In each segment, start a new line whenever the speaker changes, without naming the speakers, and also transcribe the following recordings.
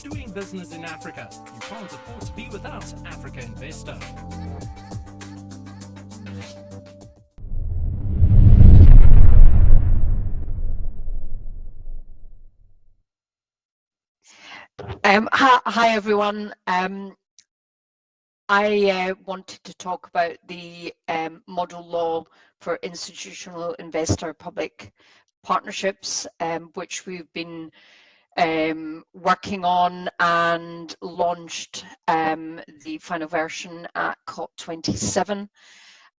Doing business in Africa. You can't afford to be without Africa Investor.
Hi everyone. I wanted to talk about the model law for institutional investor public partnerships, which we've been working on and launched the final version at COP27.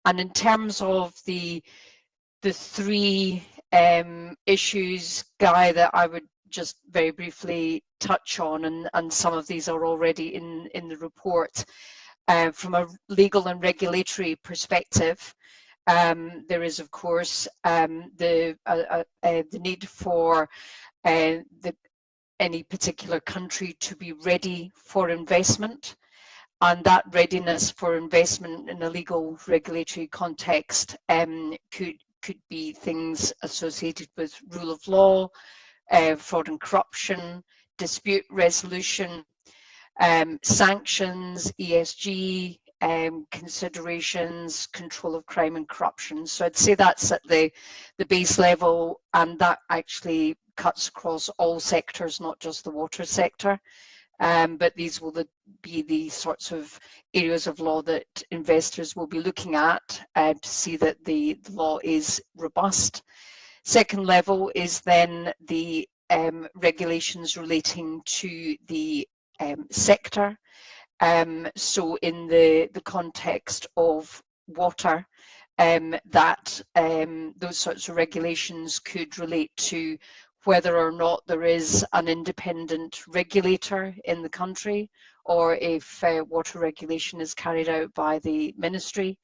And in terms of the three issues, Guy, that I would just very briefly touch on, and some of these are already in the report. From a legal and regulatory perspective, there is, of course, the need for any particular country to be ready for investment, and that readiness for investment in a legal regulatory context could be things associated with rule of law, fraud and corruption, dispute resolution, sanctions, ESG considerations, control of crime and corruption. So I'd say that's at the base level, and that actually cuts across all sectors, not just the water sector. But these will be the sorts of areas of law that investors will be looking at to see that the law is robust. Second level is then the regulations relating to the sector. So in the context of water, those sorts of regulations could relate to whether or not there is an independent regulator in the country, or if water regulation is carried out by the ministry.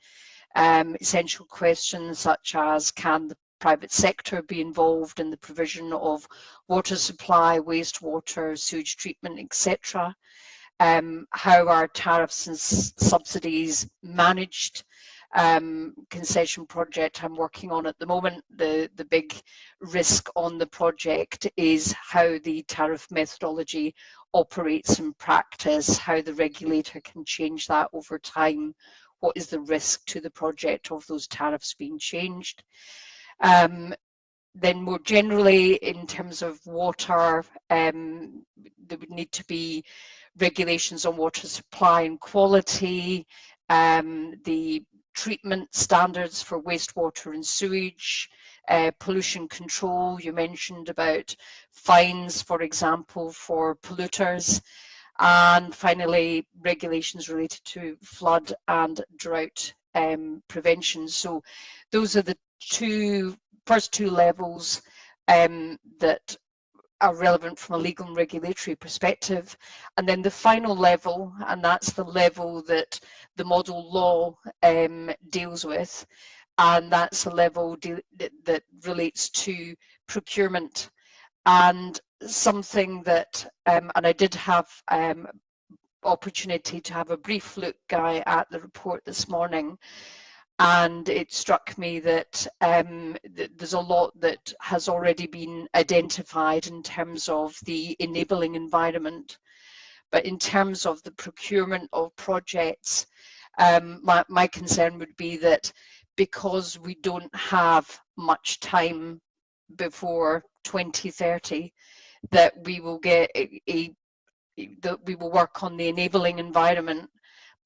Essential questions such as, can the private sector be involved in the provision of water supply, wastewater, sewage treatment, etc.? How are tariffs and subsidies managed? Concession project I'm working on at the moment, the big risk on the project is how the tariff methodology operates in practice, how the regulator can change that over time. What is the risk to the project of those tariffs being changed? Then more generally, in terms of water, there would need to be regulations on water supply and quality, the treatment standards for wastewater and sewage, pollution control. You mentioned about fines, for example, for polluters, and finally regulations related to flood and drought prevention. So those are the first two levels that are relevant from a legal and regulatory perspective. And then the final level, and that's the level that the model law deals with, and that's a level that relates to procurement. And something that, and I did have opportunity to have a brief look, Guy, at the report this morning, and it struck me that there's a lot that has already been identified in terms of the enabling environment. But in terms of the procurement of projects, my concern would be that because we don't have much time before 2030, that we will get that we will work on the enabling environment.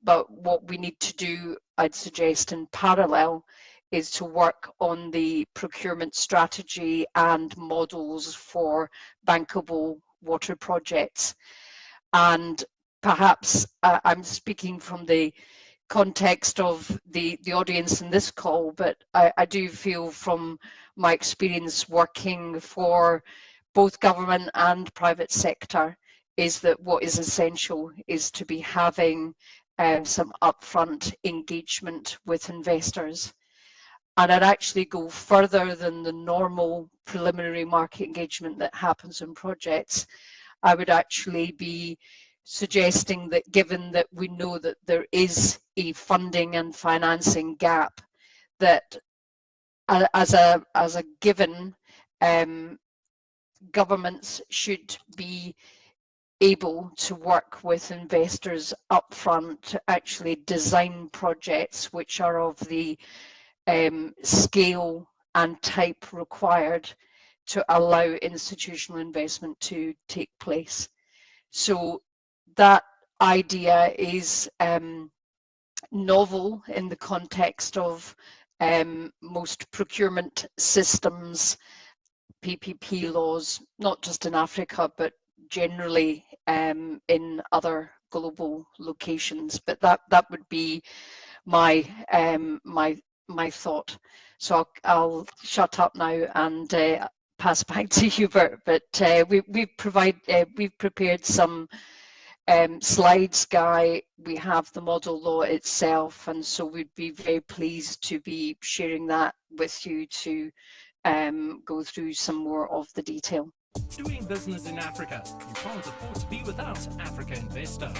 But what we need to do, I'd suggest, in parallel, is to work on the procurement strategy and models for bankable water projects. And perhaps I'm speaking from the context of the audience in this call, but I do feel from my experience working for both government and private sector is that what is essential is to be having some upfront engagement with investors. And I'd actually go further than the normal preliminary market engagement that happens in projects. I would actually be suggesting that, given that we know that there is a funding and financing gap, that as a given, governments should be able to work with investors upfront to actually design projects which are of the scale and type required to allow institutional investment to take place. So that idea is novel in the context of most procurement systems, PPP laws, not just in Africa, but generally in other global locations. But that would be my my thought. So I'll shut up now and pass back to Hubert. But we've prepared some slides, Guy. We have the model law itself, and so we'd be very pleased to be sharing that with you to go through some more of the detail.
Doing business in Africa, you can't afford to be without Africa Investor.